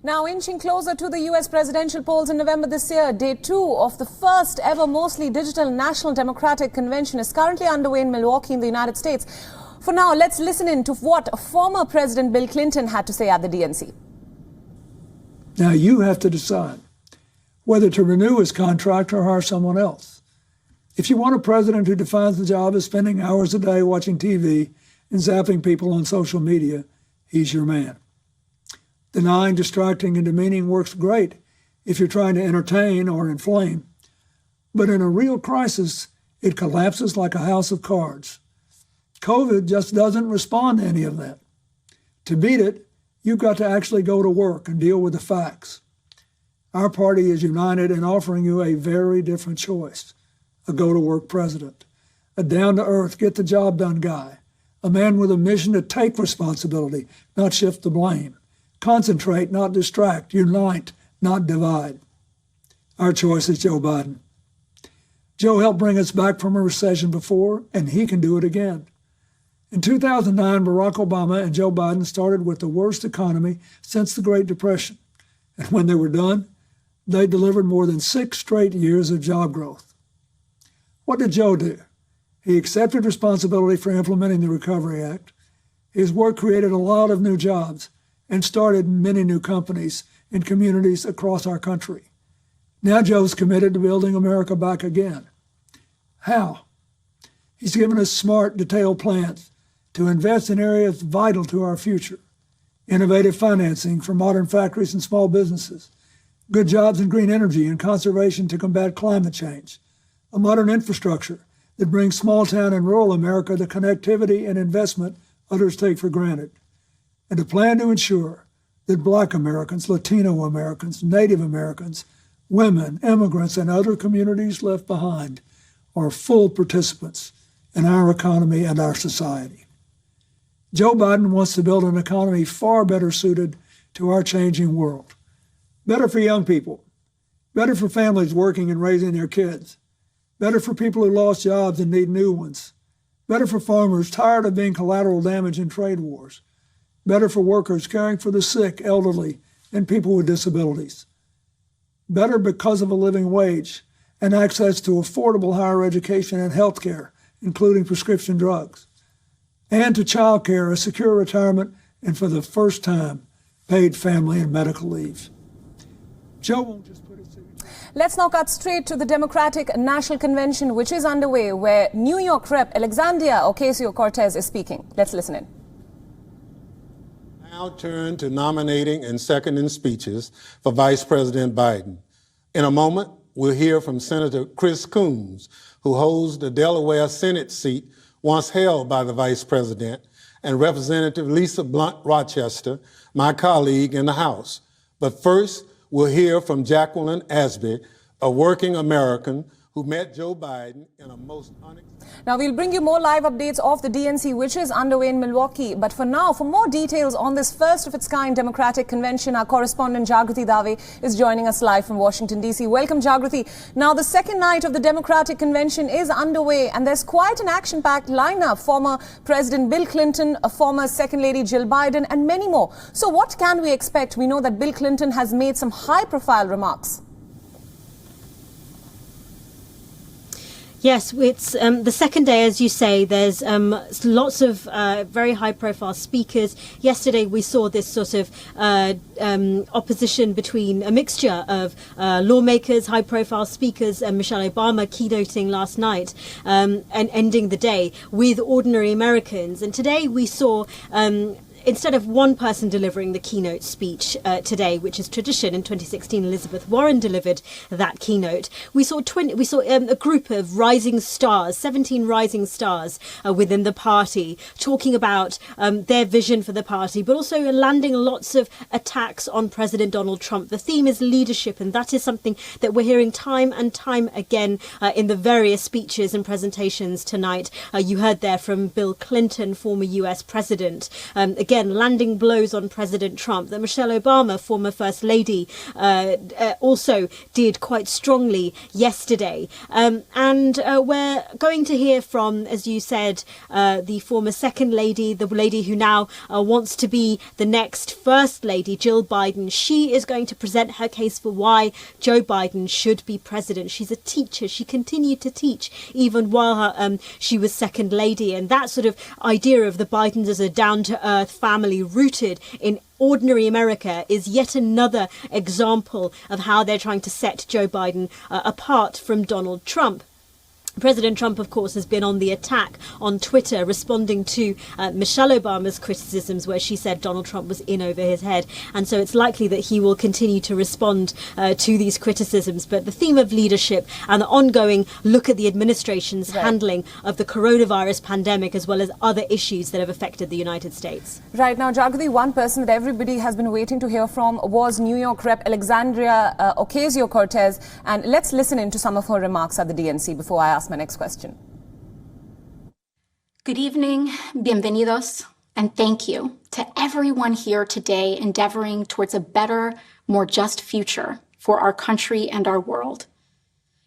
Now inching closer to the US presidential polls in November this year, day 2 of the first ever mostly digital National Democratic Convention is currently underway in Milwaukee in the United States. For now, let's listen in to what former President Bill Clinton had to say at the DNC. Now you have to decide whether to renew his contract or hire someone else. If you want a president who defines the job as spending hours a day watching TV and zapping people on social media, he's your man. Denying, distracting, and demeaning works great if you're trying to entertain or inflame. But in a real crisis, it collapses like a house of cards. COVID just doesn't respond to any of that. To beat it, you've got to actually go to work and deal with the facts. Our party is united in offering you a very different choice. A go-to-work president, a down-to-earth, get-the-job-done guy, a man with a mission to take responsibility, not shift the blame. Concentrate, not distract. Unite, not divide. Our choice is Joe Biden. Joe helped bring us back from a recession before, and he can do it again. In 2009, Barack Obama and Joe Biden started with the worst economy since the Great Depression. And when they were done, they delivered more than 6 straight years of job growth. What did Joe do? He accepted responsibility for implementing the Recovery Act. His work created a lot of new jobs and started many new companies in communities across our country. Now Joe's committed to building America back again. How? He's given us smart, detailed plans to invest in areas vital to our future. Innovative financing for modern factories and small businesses, good jobs in green energy and conservation to combat climate change, a modern infrastructure that brings small town and rural America the connectivity and investment others take for granted, and a plan to ensure that Black Americans, Latino Americans, Native Americans, women, immigrants, and other communities left behind are full participants in our economy and our society. Joe Biden wants to build an economy far better suited to our changing world. Better for young people, better for families working and raising their kids, better for people who lost jobs and need new ones, better for farmers tired of being collateral damage in trade wars, better for workers caring for the sick, elderly, and people with disabilities. Better because of a living wage and access to affordable higher education and health care, including prescription drugs. And to child care, a secure retirement, and for the first time, paid family and medical leave. Joe won't just put his signature. Let's now cut straight to the Democratic National Convention, which is underway, where New York Rep. Alexandria Ocasio-Cortez is speaking. Let's listen in. Now turn to nominating and seconding speeches for Vice President Biden. In a moment, we'll hear from Senator Chris Coons, who holds the Delaware Senate seat once held by the Vice President, and Representative Lisa Blunt Rochester, my colleague in the House. But first, we'll hear from Jacqueline Asby, a working American who met Joe Biden in a most unexpected... Now, we'll bring you more live updates of the DNC, which is underway in Milwaukee. But for now, for more details on this first of its kind Democratic Convention, our correspondent Jagriti Dave is joining us live from Washington, D.C. Welcome, Jagriti. Now, the second night of the Democratic Convention is underway, and there's quite an action-packed lineup. Former President Bill Clinton, a former Second Lady Jill Biden, and many more. So what can we expect? We know that Bill Clinton has made some high-profile remarks. Yes, it's the second day, as you say. There's lots of very high-profile speakers. Yesterday, we saw this sort of opposition between a mixture of lawmakers, high-profile speakers, and Michelle Obama keynoting last night and ending the day with ordinary Americans. And today, we saw... instead of one person delivering the keynote speech today, which is tradition, in 2016 Elizabeth Warren delivered that keynote. We saw a group of rising stars, 17 rising stars within the party, talking about their vision for the party, but also landing lots of attacks on President Donald Trump. The theme is leadership, and that is something that we're hearing time and time again in the various speeches and presentations tonight. You heard there from Bill Clinton, former US president. Again, again landing blows on President Trump, that Michelle Obama, former First Lady, also did quite strongly yesterday. And we're going to hear from, as you said, the former Second Lady, the lady who now wants to be the next First Lady, Jill Biden. She is going to present her case for why Joe Biden should be president. She's a teacher. She continued to teach even while she was Second Lady. And that sort of idea of the Bidens as a down-to-earth family rooted in ordinary America is yet another example of how they're trying to set Joe Biden apart from Donald Trump. President Trump, of course, has been on the attack on Twitter, responding to Michelle Obama's criticisms where she said Donald Trump was in over his head. And so it's likely that he will continue to respond to these criticisms. But the theme of leadership and the ongoing look at the administration's handling of the coronavirus pandemic, as well as other issues that have affected the United States. Right. Now, Jagrati, one person that everybody has been waiting to hear from was New York Rep. Alexandria Ocasio-Cortez. And let's listen into some of her remarks at the DNC before I ask my next question. Good evening, bienvenidos, and thank you to everyone here today endeavoring towards a better, more just future for our country and our world.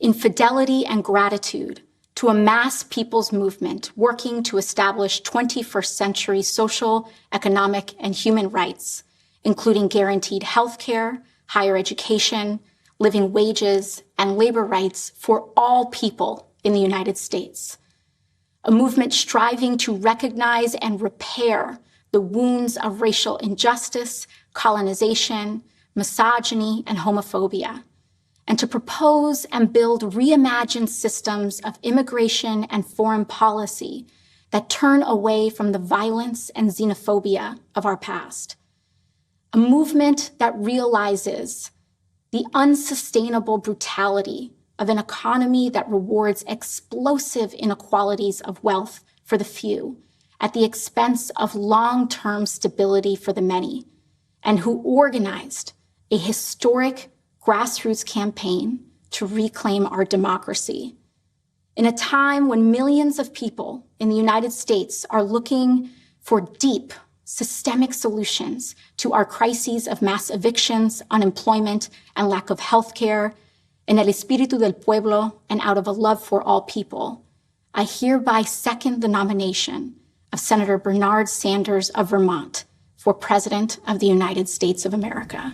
In fidelity and gratitude to a mass people's movement working to establish 21st century social, economic, and human rights, including guaranteed health care, higher education, living wages, and labor rights for all people in the United States. A movement striving to recognize and repair the wounds of racial injustice, colonization, misogyny, and homophobia, and to propose and build reimagined systems of immigration and foreign policy that turn away from the violence and xenophobia of our past. A movement that realizes the unsustainable brutality of an economy that rewards explosive inequalities of wealth for the few at the expense of long-term stability for the many, and who organized a historic grassroots campaign to reclaim our democracy. In a time when millions of people in the United States are looking for deep, systemic solutions to our crises of mass evictions, unemployment, and lack of health care, in el espíritu del pueblo and out of a love for all people, I hereby second the nomination of Senator Bernard Sanders of Vermont for President of the United States of America.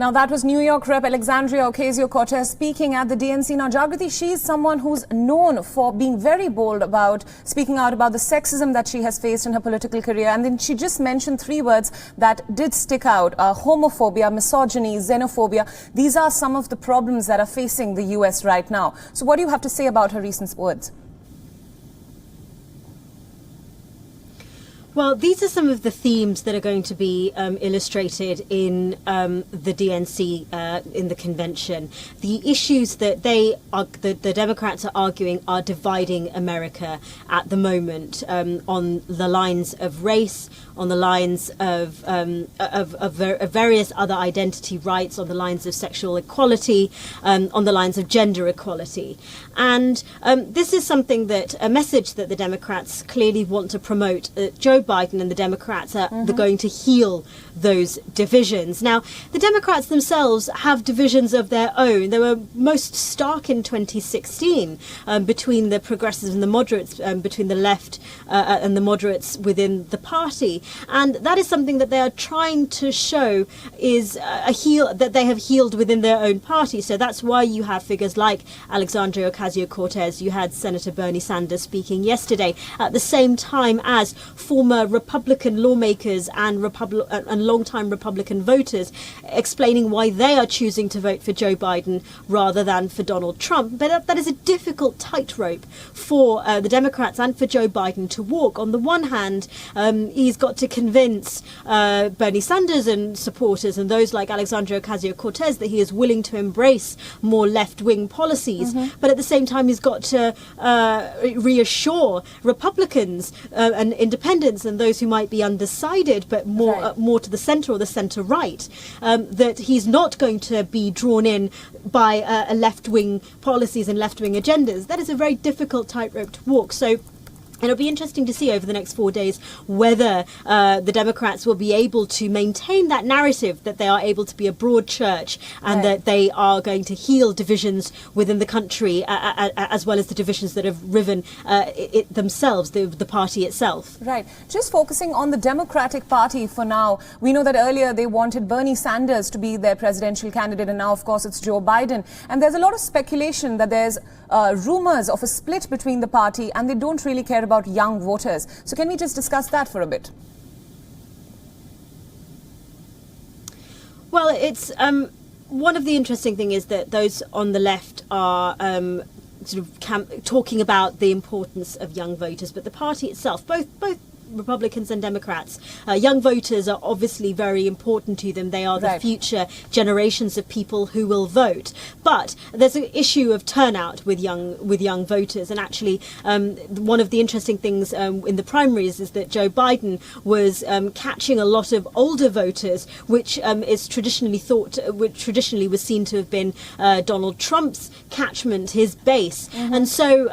Now, that was New York Rep. Alexandria Ocasio-Cortez speaking at the DNC. Now, Jagrati, she's someone who's known for being very bold about speaking out about the sexism that she has faced in her political career. And then she just mentioned three words that did stick out: homophobia, misogyny, xenophobia. These are some of the problems that are facing the U.S. right now. So what do you have to say about her recent words? Well, these are some of the themes that are going to be illustrated in the DNC in the convention. The issues that the Democrats are arguing are dividing America at the moment on the lines of race, on the lines of various other identity rights, on the lines of sexual equality, on the lines of gender equality. And this is something that a message that the Democrats clearly want to promote. Joe Biden and the Democrats are going to heal those divisions. Now, the Democrats themselves have divisions of their own. They were most stark in 2016 between the progressives and the moderates, between the left and the moderates within the party. And that is something that they are trying to show is that they have healed within their own party. So that's why you have figures like Alexandria Ocasio-Cortez. You had Senator Bernie Sanders speaking yesterday at the same time as former Republican lawmakers and long-time Republican voters explaining why they are choosing to vote for Joe Biden rather than for Donald Trump. But that is a difficult tightrope for the Democrats and for Joe Biden to walk. On the one hand, he's got to convince Bernie Sanders and supporters and those like Alexandria Ocasio-Cortez that he is willing to embrace more left-wing policies. But at the same time, he's got to reassure Republicans and independents and those who might be undecided, but more to the centre or the centre-right, that he's not going to be drawn in by left-wing policies and left-wing agendas. That is a very difficult tightrope to walk. So And it'll be interesting to see over the next 4 days whether the Democrats will be able to maintain that narrative that they are able to be a broad church and that they are going to heal divisions within the country as well as the divisions that have riven it themselves, the party itself. Right. Just focusing on the Democratic Party for now, we know that earlier they wanted Bernie Sanders to be their presidential candidate, and now, of course, it's Joe Biden. And there's a lot of speculation that there's rumors of a split between the party, and they don't really care about young voters. So can we just discuss that for a bit? Well, it's one of the interesting things is that those on the left are sort of talking about the importance of young voters, but the party itself, both Republicans and Democrats, young voters are obviously very important to them. They are the future generations of people who will vote. But there's an issue of turnout with young voters. And actually, one of the interesting things in the primaries is that Joe Biden was catching a lot of older voters, which is traditionally was seen to have been Donald Trump's catchment, his base. And so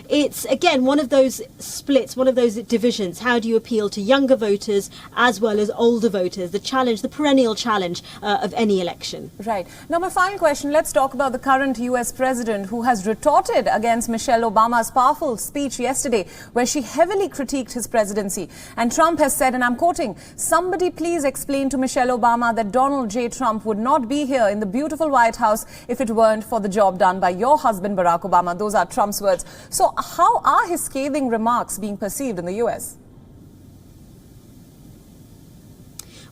it's again one of those splits, one of those divisions. How do you appeal to younger voters as well as older voters? The challenge, the perennial challenge of any election. Right. Now, my final question, let's talk about the current US president who has retorted against Michelle Obama's powerful speech yesterday where she heavily critiqued his presidency. And Trump has said, and I'm quoting, "Somebody please explain to Michelle Obama that Donald J. Trump would not be here in the beautiful White House if it weren't for the job done by your husband, Barack Obama." Those are Trump's words. So how are his scathing remarks being perceived in the US?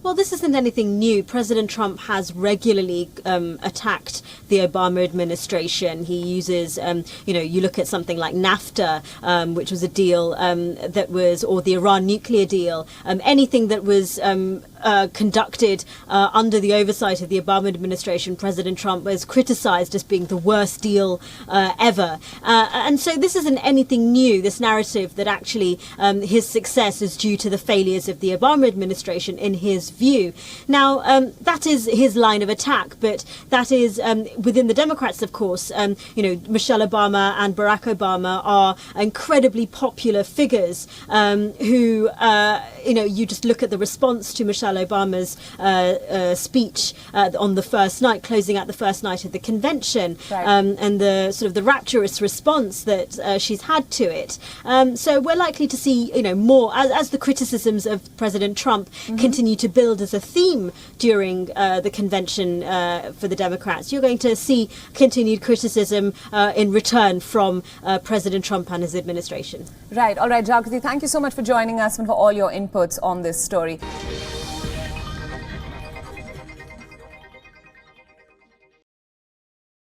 Well, this isn't anything new. President Trump has regularly attacked the Obama administration. He uses, you look at something like NAFTA, which was a deal that was, or the Iran nuclear deal, anything that was conducted under the oversight of the Obama administration, President Trump was criticized as being the worst deal ever. And so this isn't anything new, this narrative that actually his success is due to the failures of the Obama administration in his view. Now, that is his line of attack, but that is within the Democrats, of course. Michelle Obama and Barack Obama are incredibly popular figures who, you just look at the response to Michelle Obama's speech on the first night, closing out the first night of the convention, and the sort of the rapturous response that she's had to it. So we're likely to see, more as the criticisms of President Trump continue to build as a theme during the convention for the Democrats. You're going to see continued criticism in return from President Trump and his administration. Right. All right, Jagriti, thank you so much for joining us and for all your inputs on this story.